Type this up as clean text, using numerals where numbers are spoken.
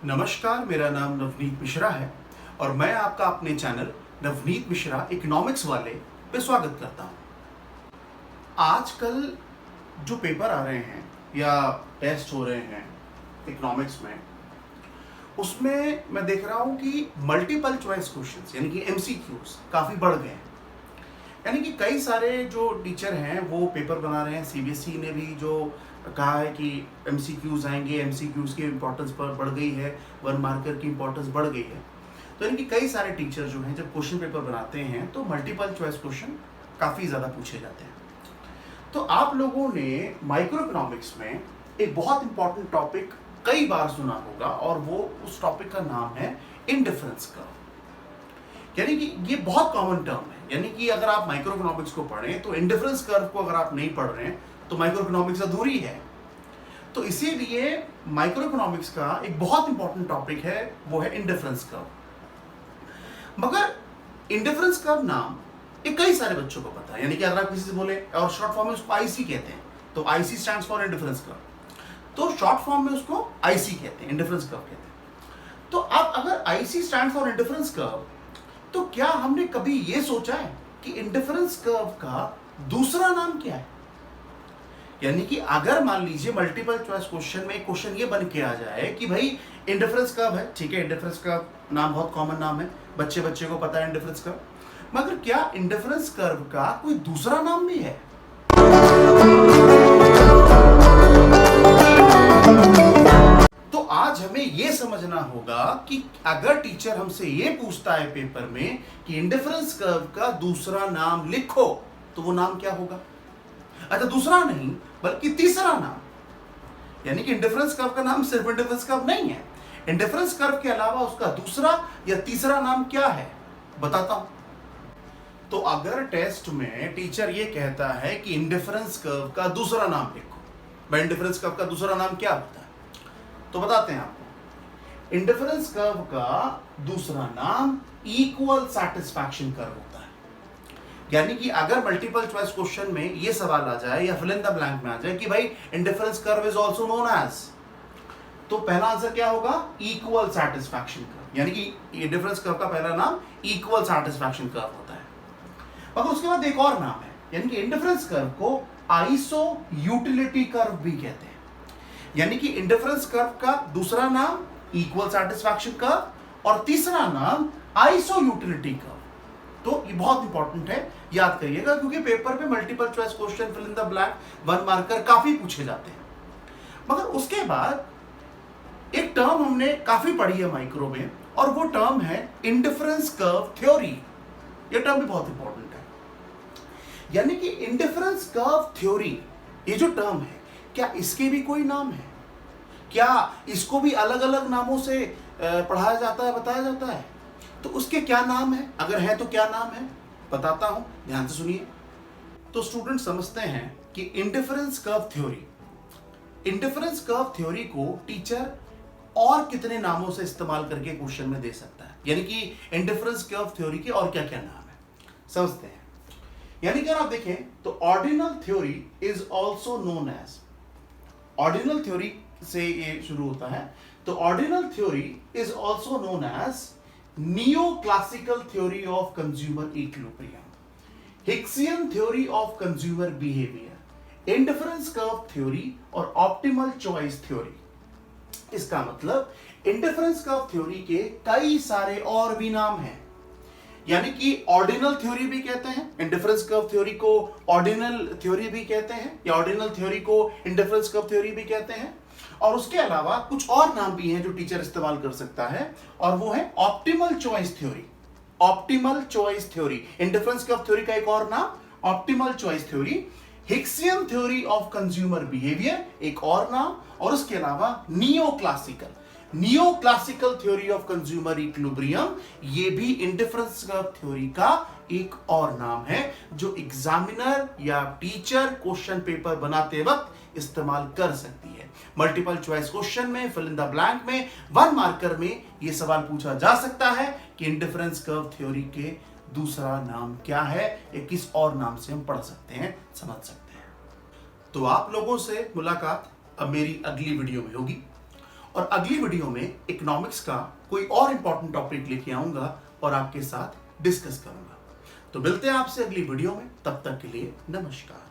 नमस्कार, मेरा नाम नवनीत मिश्रा है और मैं आपका अपने चैनल नवनीत मिश्रा इकोनॉमिक्स वाले पे स्वागत करता हूँ। आजकल जो पेपर आ रहे हैं या टेस्ट हो रहे हैं इकोनॉमिक्स में, उसमें मैं देख रहा हूँ कि मल्टीपल चॉइस क्वेश्चंस यानी कि एमसीक्यूज काफ़ी बढ़ गए हैं। यानी कि कई सारे जो टीचर हैं वो पेपर बना रहे हैं। सीबीएसई ने भी जो कहा है कि एमसीक्यूज आएंगे, एमसीक्यूज की इंपॉर्टेंस पर बढ़ गई है, वन मार्कर की इंपॉर्टेंस बढ़ गई है। तो यानी कि कई सारे टीचर जो हैं जब क्वेश्चन पेपर बनाते हैं तो मल्टीपल चॉइस क्वेश्चन काफ़ी ज़्यादा पूछे जाते हैं। तो आप लोगों ने माइक्रो इकोनॉमिक्स में एक बहुत इंपॉर्टेंट टॉपिक कई बार सुना होगा और वो उस टॉपिक का नाम है इंडिफरेंस कर्व। यानी कि ये बहुत कॉमन टर्म है। यानी कि अगर आप माइक्रो इकोनॉमिक्स को पढ़ें तो इंडिफरेंस कर्व को अगर आप नहीं पढ़ रहे हैं तो माइक्रो इकोनॉमिक्स अधूरी है। तो इसीलिए माइक्रो इकोनॉमिक्स का एक बहुत इंपॉर्टेंट टॉपिक है, वो है इंडिफरेंस कर्व। मगर इंडिफरेंस कर्व नाम ये कई सारे बच्चों को पता है। यानी कि अगर आप किसी से बोले और शॉर्ट फॉर्म में उसको आईसी कहते हैं, तो IC stands for indifference curve, तो शॉर्ट फॉर्म में उसको आईसी कहते हैं, इंडिफरेंस कर्व कहते हैं। तो अब अगर IC stand for indifference curve, तो क्या हमने कभी ये सोचा है कि इंडिफरेंस कर्व का दूसरा नाम क्या है? यानी कि अगर मान लीजिए मल्टीपल चॉइस क्वेश्चन में एक क्वेश्चन ये बन के आ जाए कि भाई इंडिफरेंस कर्व है, ठीक है, इंडिफरेंस कर्व नाम बहुत कॉमन नाम है, बच्चे बच्चे को पता है इंडिफरेंस कर्व, मगर क्या इंडिफरेंस कर्व का कोई दूसरा नाम भी है? तो आज हमें यह समझना होगा कि अगर टीचर हमसे यह पूछता है पेपर में कि इंडिफरेंस कर्व का दूसरा नाम लिखो, तो वो नाम क्या होगा? अच्छा, दूसरा नहीं बल्कि तीसरा नाम। यानी कि इंडिफरेंस कर्व का नाम सिर्फ इंडिफरेंस कर्व नहीं है, इंडिफरेंस कर्व के अलावा उसका दूसरा या तीसरा नाम क्या है, बताता हूं। तो अगर टेस्ट में टीचर ये कहता है कि इंडिफरेंस कर्व का दूसरा नाम लिखो, भाई इंडिफरेंस कर्व का दूसरा नाम क्या होता है, तो बताते हैं आपको। इंडिफरेंस कर्व का दूसरा नाम इक्वल सैटिस्फैक्शन कर्व होता है। यानी कि अगर मल्टीपल चॉइस क्वेश्चन में ये सवाल आ जाए या फिल इन द ब्लैंक में आ जाए कि भाई indifference curve is also known as, तो पहला आंसर क्या होगा? Equal satisfaction curve. यानी कि इंडिफरेंस कर्व का पहला नाम इक्वल सैटिस्फैक्शन कर्व होता है। मगर उसके बाद एक और नाम है, यानी कि इंडिफरेंस कर्व को आइसो यूटिलिटी कर्व भी कहते हैं। यानी कि इंडिफरेंस कर्व का दूसरा नाम इक्वल सैटिस्फैक्शन कर्व और तीसरा नाम आइसो यूटिलिटी कर्व। तो ये बहुत इंपॉर्टेंट है, याद करिएगा, क्योंकि पेपर पे multiple choice question, fill in the blank, one marker काफी पूछे जाते हैं। मगर उसके बाद एक टर्म हमने काफी पढ़ी है माइक्रो में, और वो टर्म है इंडिफरेंस कर्व थ्योरी। ये टर्म भी बहुत इंपॉर्टेंट है। यानी कि इंडिफरेंस कर्व थ्योरी, ये जो टर्म है, क्या इसके भी कोई नाम है? क्या इसको भी अलग अलग नामों से पढ़ाया जाता है, बताया जाता है? तो उसके क्या नाम है? अगर है तो क्या नाम है, बताता हूं, ध्यान से सुनिए। तो स्टूडेंट समझते हैं कि इंडिफरेंस कर्व थ्योरी को टीचर और कितने नामों से इस्तेमाल करके क्वेश्चन में दे सकता है। यानी कि इंडिफरेंस कर्व थ्योरी के और क्या क्या नाम है, समझते हैं। यानी कि अगर आप देखें तो ordinal theory is also known as, ordinal theory से ये शुरू होता है, तो ordinal theory is also known as neoclassical theory of consumer equilibrium, Hicksian theory of consumer behaviour, indifference curve theory और ऑप्टिमल चॉइस थ्योरी। इसका मतलब इंडिफरेंस कर्व थ्योरी के कई सारे और भी नाम हैं। यानी कि ऑर्डिनल थ्योरी भी कहते हैं, इंडिफरेंस कर्व थ्योरी को ऑर्डिनल थ्योरी भी कहते हैं, या ऑर्डिनल थ्योरी को इंडिफरेंस कर्व थ्योरी भी कहते हैं। और उसके अलावा कुछ और नाम भी हैं जो टीचर इस्तेमाल कर सकता है, और वो है optimal choice theory. Optimal choice theory, indifference curve theory का एक और नाम optimal choice theory, Hicksian theory of consumer behaviour एक और नाम, और उसके अलावा neoclassical theory of consumer equilibrium, ये भी इंडिफरेंस कर्व थ्योरी का एक और नाम है जो एग्जामिनर या टीचर क्वेश्चन पेपर बनाते वक्त इस्तेमाल कर सकती है। मल्टीपल चॉइस क्वेश्चन में, फिल इन द ब्लैंक में, वन मार्कर में यह सवाल पूछा जा सकता है कि इंडिफरेंस कर्व थ्योरी के दूसरा नाम क्या है, या किस और नाम से हम पढ़ सकते हैं, समझ सकते हैं। तो आप लोगों से मुलाकात अब मेरी अगली वीडियो में होगी, और अगली वीडियो में इकोनॉमिक्स का कोई और इंपॉर्टेंट टॉपिक लेके आऊंगा और आपके साथ डिस्कस करूंगा। तो मिलते हैं आपसे अगली वीडियो में, तब तक के लिए नमस्कार।